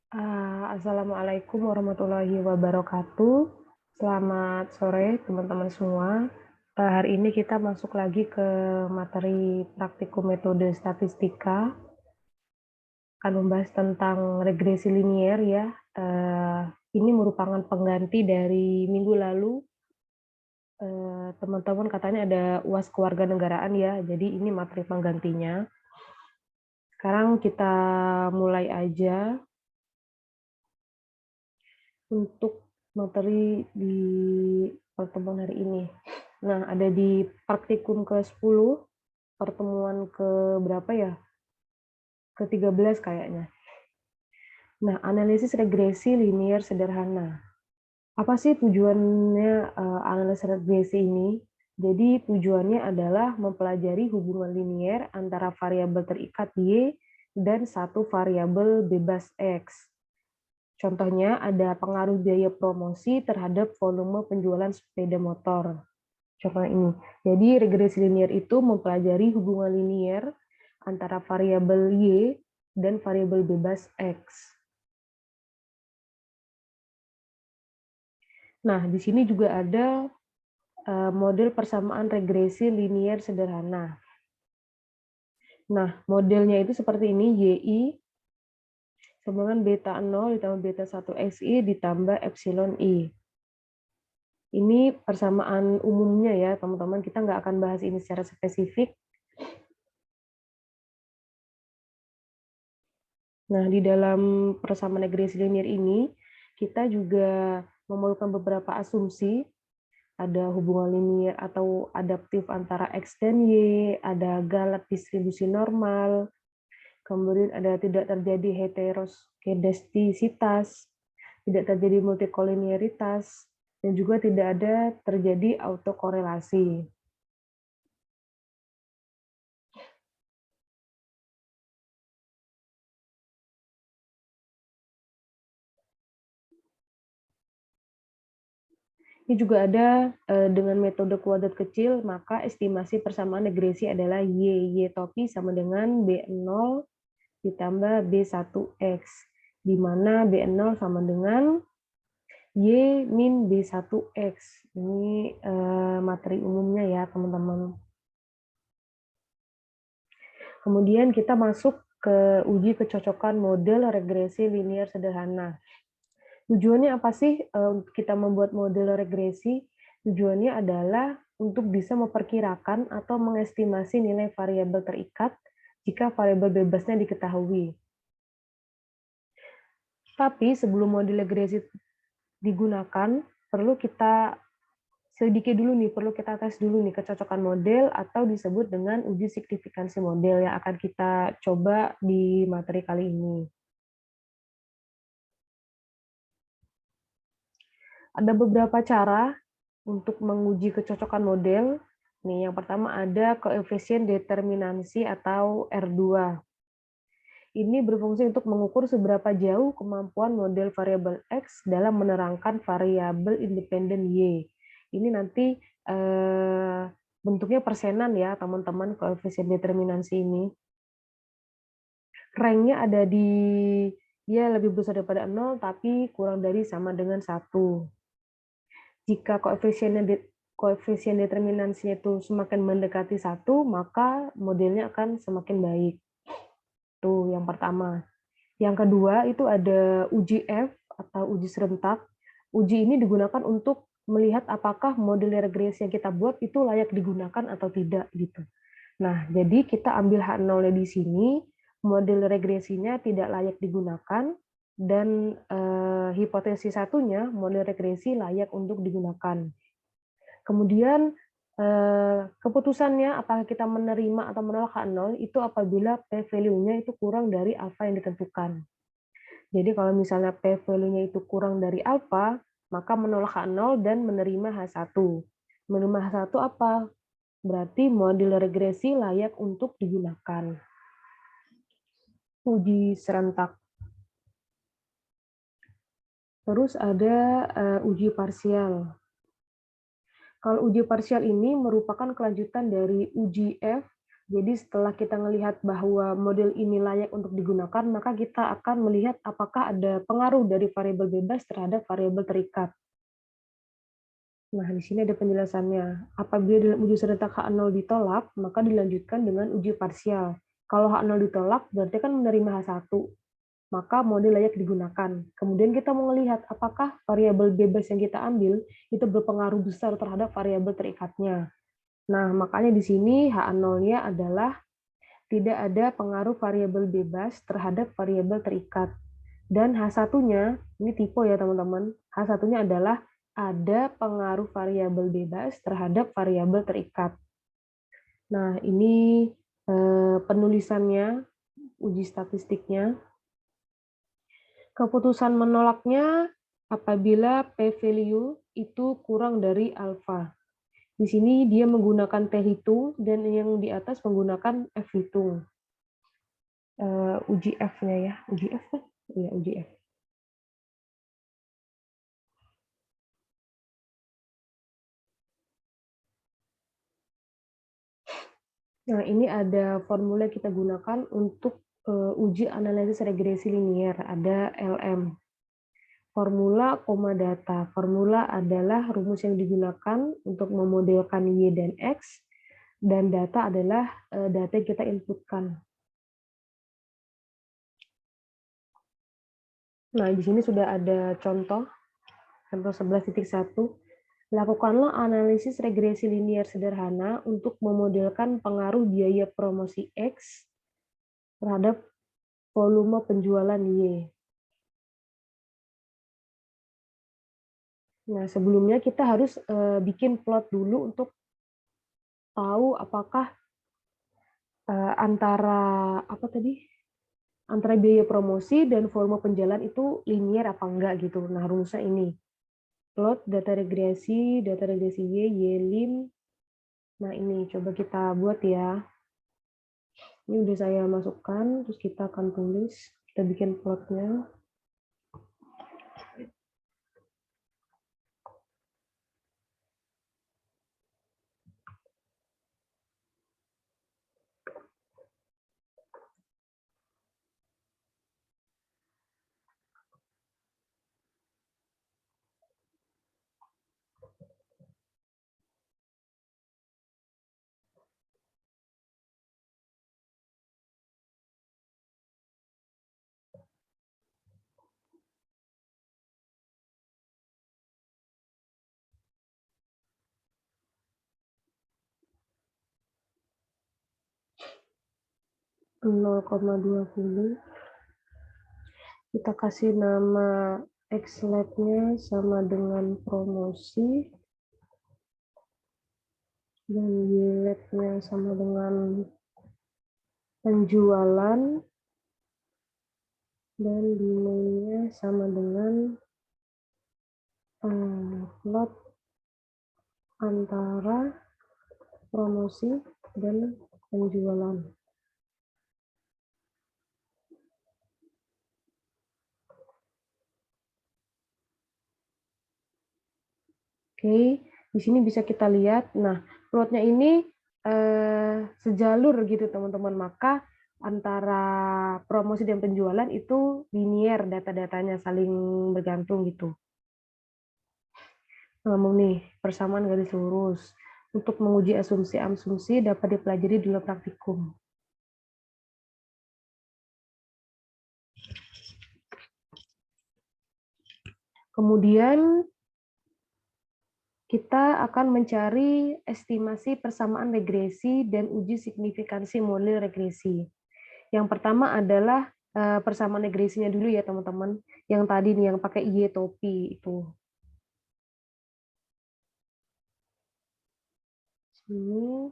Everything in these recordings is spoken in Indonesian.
Assalamualaikum warahmatullahi wabarakatuh. Selamat sore teman-teman semua. Hari ini kita masuk lagi ke materi praktikum metode statistika. Akan membahas tentang regresi linier ya. Eh, ini merupakan pengganti dari minggu lalu. Teman-teman katanya ada UAS kewarganegaraan ya. Jadi ini materi penggantinya. Sekarang kita mulai aja untuk materi di pertemuan hari ini. Nah, ada di praktikum ke-10, pertemuan ke berapa ya? Ke-13 kayaknya. Nah, analisis regresi linier sederhana. Apa sih tujuannya analisis regresi ini? Jadi tujuannya adalah mempelajari hubungan linier antara variabel terikat Y dan satu variabel bebas X. Contohnya ada pengaruh biaya promosi terhadap volume penjualan sepeda motor. Contoh ini. Jadi regresi linier itu mempelajari hubungan linier antara variabel Y dan variabel bebas X. Nah, di sini juga ada model persamaan regresi linier sederhana. Nah, modelnya itu seperti ini, YI sama dengan beta 0 ditambah beta 1 XI ditambah epsilon I. Ini persamaan umumnya ya, teman-teman. Kita nggak akan bahas ini secara spesifik. Nah, di dalam persamaan regresi linier ini, kita juga memerlukan beberapa asumsi. Ada hubungan linier atau adaptif antara X dan Y, ada galat distribusi normal, kemudian ada tidak terjadi heteroskedastisitas, tidak terjadi multikolinearitas, dan juga tidak ada terjadi autokorelasi. Ini juga ada dengan metode kuadrat kecil, maka estimasi persamaan regresi adalah Y topi sama dengan B0 ditambah B1X, di mana B0 sama dengan Y min B1X. Ini materi umumnya ya, teman-teman. Kemudian kita masuk ke uji kecocokan model regresi linier sederhana. Tujuannya apa sih kita membuat model regresi? Tujuannya adalah untuk bisa memperkirakan atau mengestimasi nilai variabel terikat jika variabel bebasnya diketahui. Tapi sebelum model regresi digunakan, perlu kita perlu kita tes dulu nih kecocokan model atau disebut dengan uji signifikansi model yang akan kita coba di materi kali ini. Ada beberapa cara untuk menguji kecocokan model. Nih, yang pertama ada koefisien determinansi atau R2. Ini berfungsi untuk mengukur seberapa jauh kemampuan model variabel X dalam menerangkan variabel independen Y. Ini nanti bentuknya persenan ya, teman-teman, koefisien determinansi ini. Rank-nya ada di ya lebih besar daripada 0, tapi kurang dari sama dengan 1. Jika koefisien determinansinya itu semakin mendekati 1, maka modelnya akan semakin baik. Itu yang pertama. Yang kedua itu ada uji F atau uji serentak. Uji ini digunakan untuk melihat apakah model regresi yang kita buat itu layak digunakan atau tidak gitu. Nah, jadi kita ambil H0-nya di sini, model regresinya tidak layak digunakan, dan hipotesis satunya, model regresi layak untuk digunakan. Kemudian keputusannya apakah kita menerima atau menolak H0 itu apabila p-value-nya itu kurang dari alfa yang ditentukan. Jadi kalau misalnya p-value-nya itu kurang dari alfa, maka menolak H0 dan menerima H1. Menerima H1 apa? Berarti model regresi layak untuk digunakan. Uji serentak. Terus ada uji parsial. Kalau uji parsial ini merupakan kelanjutan dari uji F Jadi setelah kita melihat bahwa model ini layak untuk digunakan, maka kita akan melihat apakah ada pengaruh dari variabel bebas terhadap variabel terikat. Nah, di sini ada penjelasannya. Apabila dalam uji serentak H0 ditolak, maka dilanjutkan dengan uji parsial. Kalau H0 ditolak, berarti kan menerima H1. Maka model layak digunakan. Kemudian kita mau melihat apakah variabel bebas yang kita ambil itu berpengaruh besar terhadap variabel terikatnya. Nah, makanya di sini H0-nya adalah tidak ada pengaruh variabel bebas terhadap variabel terikat. Dan H1-nya, ini tipe ya teman-teman, H1-nya adalah ada pengaruh variabel bebas terhadap variabel terikat. Nah, ini penulisannya, uji statistiknya. Keputusan menolaknya apabila p-value itu kurang dari alfa. Di sini dia menggunakan T hitung dan yang di atas menggunakan F hitung. Uji F-nya ya, uji F kan? Iya, uji F. Nah, ini ada formula yang kita gunakan untuk uji analisis regresi linier, ada LM. Formula, koma data. Formula adalah rumus yang digunakan untuk memodelkan Y dan X, dan data adalah data yang kita inputkan. Nah, di sini sudah ada contoh 11.1. Lakukanlah analisis regresi linier sederhana untuk memodelkan pengaruh biaya promosi X terhadap volume penjualan Y. Nah, sebelumnya kita harus bikin plot dulu untuk tahu apakah antara antara biaya promosi dan volume penjualan itu linier apa enggak gitu. Nah, rumusnya ini. Plot data regresi Y, Y-lim. Nah, ini coba kita buat ya. Ini udah saya masukkan, terus kita akan tulis, kita bikin plotnya. Nol koma 20. Kita kasih nama X-lab-nya sama dengan promosi, dan Y-lab-nya sama dengan penjualan, dan demand-nya sama dengan plot antara promosi dan penjualan. Oke, di sini bisa kita lihat. Nah, plotnya ini sejalur gitu teman-teman. Maka antara promosi dan penjualan itu linier, data-datanya saling bergantung gitu. Ngomong nih, persamaan garis lurus. Untuk menguji asumsi-asumsi dapat dipelajari di dalam praktikum. Kemudian kita akan mencari estimasi persamaan regresi dan uji signifikansi model regresi. Yang pertama adalah persamaan regresinya dulu ya teman-teman. Yang tadi nih yang pakai Y topi itu. Sini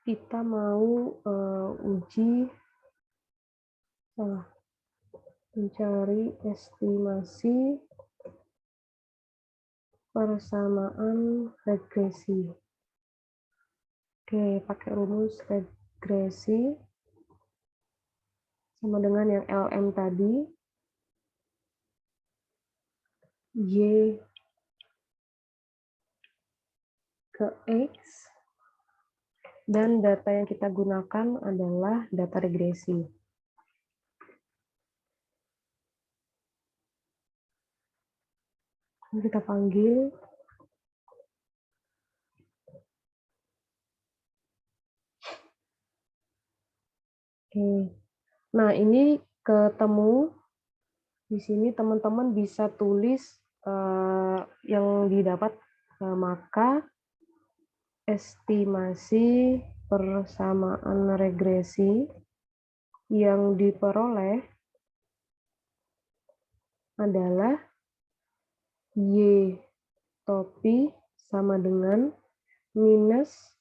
kita mau uji mencari estimasi persamaan regresi. Oke, pakai rumus regresi sama dengan yang LM tadi. Y ke X, dan data yang kita gunakan adalah data regresi. Kita panggil. Oke. Nah, ini ketemu. Di sini teman-teman bisa tulis yang didapat, maka estimasi persamaan regresi yang diperoleh adalah Y topi sama dengan minus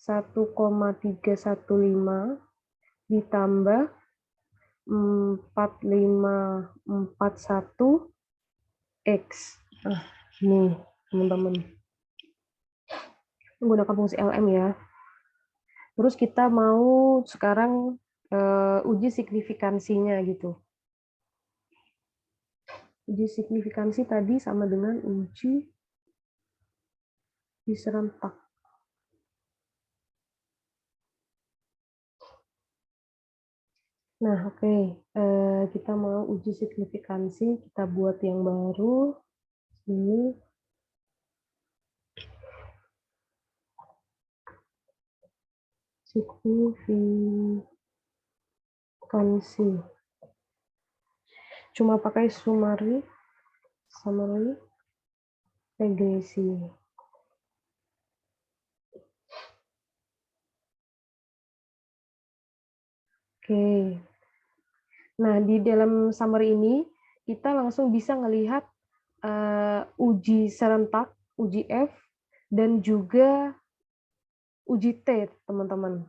1,315 ditambah 4541 X. Nih, teman-teman. Menggunakan fungsi LM ya. Terus kita mau sekarang uji signifikansinya gitu. Uji signifikansi tadi sama dengan uji diserentak. Nah, oke. Kita mau uji signifikansi, kita buat yang baru. Ini signifikansi. Cuma pakai summary regresi. Oke. Nah, di dalam summary ini kita langsung bisa melihat uji serentak, uji F, dan juga uji T, teman-teman.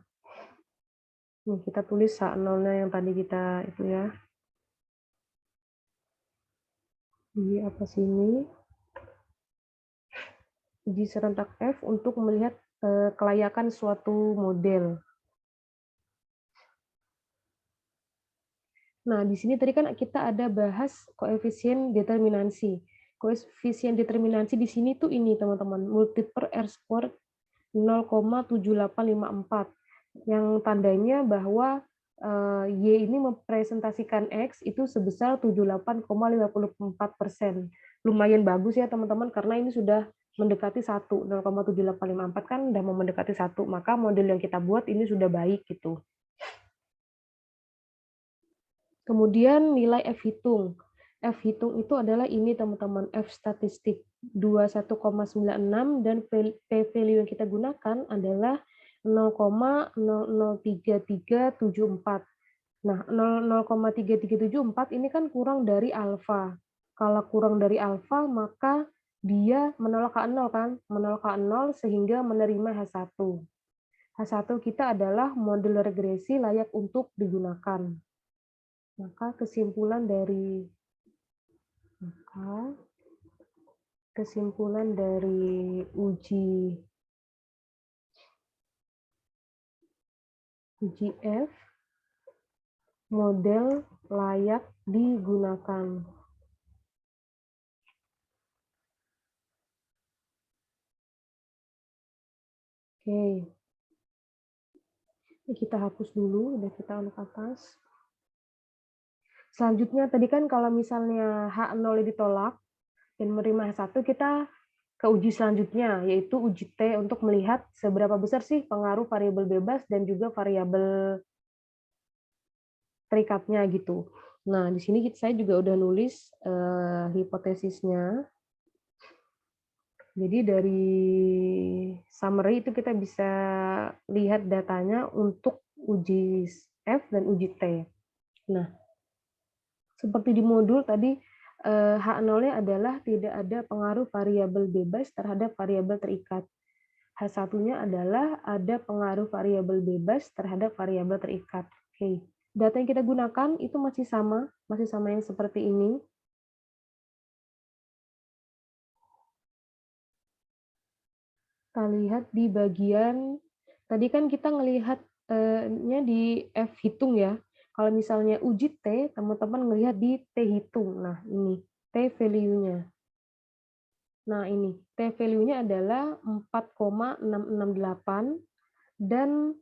Nih, kita tulis H0-nya yang tadi kita itu ya. Di atas sini. Uji serentak F untuk melihat kelayakan suatu model. Nah, di sini tadi kan kita ada bahas koefisien determinansi. Koefisien determinansi di sini tuh ini, teman-teman, multiple R-squared 0,7854. Yang tandanya bahwa Y ini mempresentasikan X itu sebesar 78,54%. Lumayan bagus ya, teman-teman, karena ini sudah mendekati 1, 0,7854 kan udah mau mendekati 1, maka model yang kita buat ini sudah baik gitu. Kemudian nilai F hitung. F hitung itu adalah ini, teman-teman, F statistik 21,96 dan P value yang kita gunakan adalah 0,003374. Nah, 0,3374 ini kan kurang dari alfa. Kalau kurang dari alfa, maka dia menolak H0 kan? Menolak H0 sehingga menerima H1. H1 kita adalah model regresi layak untuk digunakan. Maka kesimpulan dari uji F, model layak digunakan. Oke. Ini kita hapus dulu, udah kita ke atas. Selanjutnya tadi kan kalau misalnya H0 ditolak dan menerima H1, kita ke uji selanjutnya, yaitu uji T untuk melihat seberapa besar sih pengaruh variabel bebas dan juga variabel terikatnya gitu. Nah, di sini saya juga udah nulis hipotesisnya. Jadi dari summary itu kita bisa lihat datanya untuk uji F dan uji T. Nah, seperti di modul tadi, H0-nya adalah tidak ada pengaruh variabel bebas terhadap variabel terikat. H1-nya adalah ada pengaruh variabel bebas terhadap variabel terikat. Oke. Data yang kita gunakan itu masih sama yang seperti ini. Kita lihat di bagian, tadi kan kita ngelihatnya di F hitung ya. Kalau misalnya uji T, teman-teman ngelihat di T hitung. Nah, ini T value-nya. Nah ini, T value-nya adalah 4,668 dan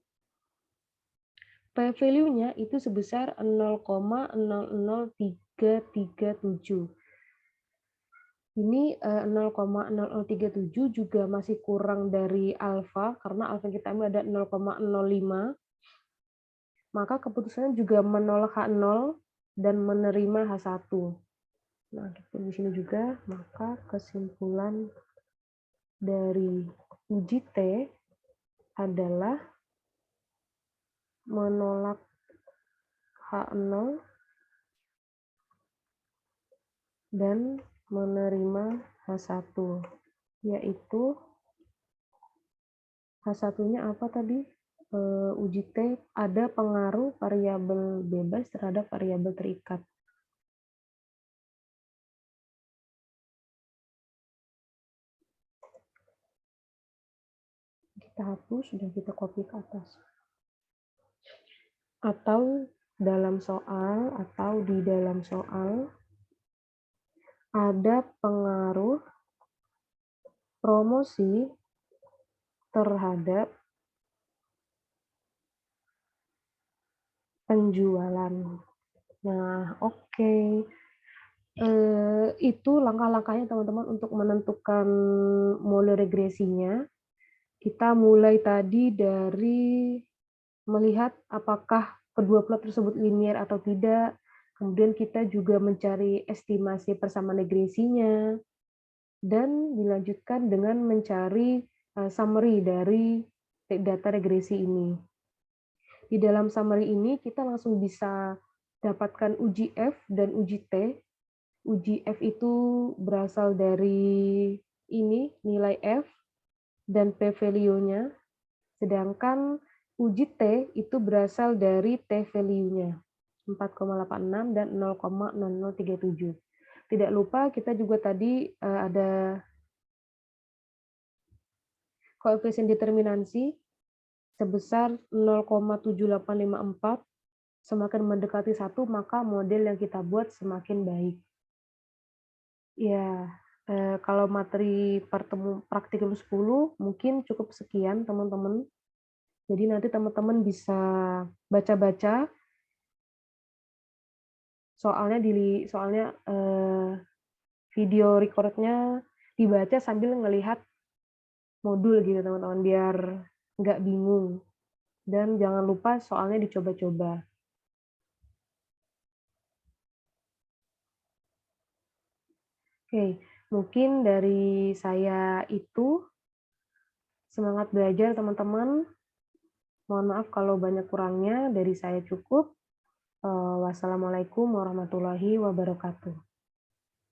P value-nya itu sebesar 0,00337. Ini 0,0037 juga masih kurang dari alfa, karena alfa yang kita ambil ada 0,05, maka keputusannya juga menolak H0 dan menerima H1. Nah, di sini juga, maka kesimpulan dari uji T adalah menolak H0 dan menerima H1, yaitu H1-nya apa tadi? Uji T ada pengaruh variabel bebas terhadap variabel terikat. Kita hapus dan kita copy ke atas. Atau di dalam soal ada pengaruh promosi terhadap penjualan. Nah, oke. Itu langkah-langkahnya teman-teman untuk menentukan mode regresinya. Kita mulai tadi dari melihat apakah kedua plot tersebut linier atau tidak. Kemudian kita juga mencari estimasi persamaan regresinya. Dan dilanjutkan dengan mencari summary dari data regresi ini. Di dalam summary ini kita langsung bisa dapatkan uji F dan uji T. Uji F itu berasal dari ini, nilai F dan P value-nya. Sedangkan uji T itu berasal dari T value-nya, 4,86 dan 0,0037. Tidak lupa kita juga tadi ada koefisien determinansi sebesar 0,7854. Semakin mendekati 1, maka model yang kita buat semakin baik. Ya, kalau materi praktikum 10 mungkin cukup sekian, teman-teman. Jadi nanti teman-teman bisa baca-baca soalnya video record-nya dibaca sambil ngelihat modul gitu, teman-teman, biar nggak bingung. Dan jangan lupa soalnya dicoba-coba. Oke, mungkin dari saya itu. Semangat belajar, teman-teman. Mohon maaf kalau banyak kurangnya, dari saya cukup. Wassalamualaikum warahmatullahi wabarakatuh.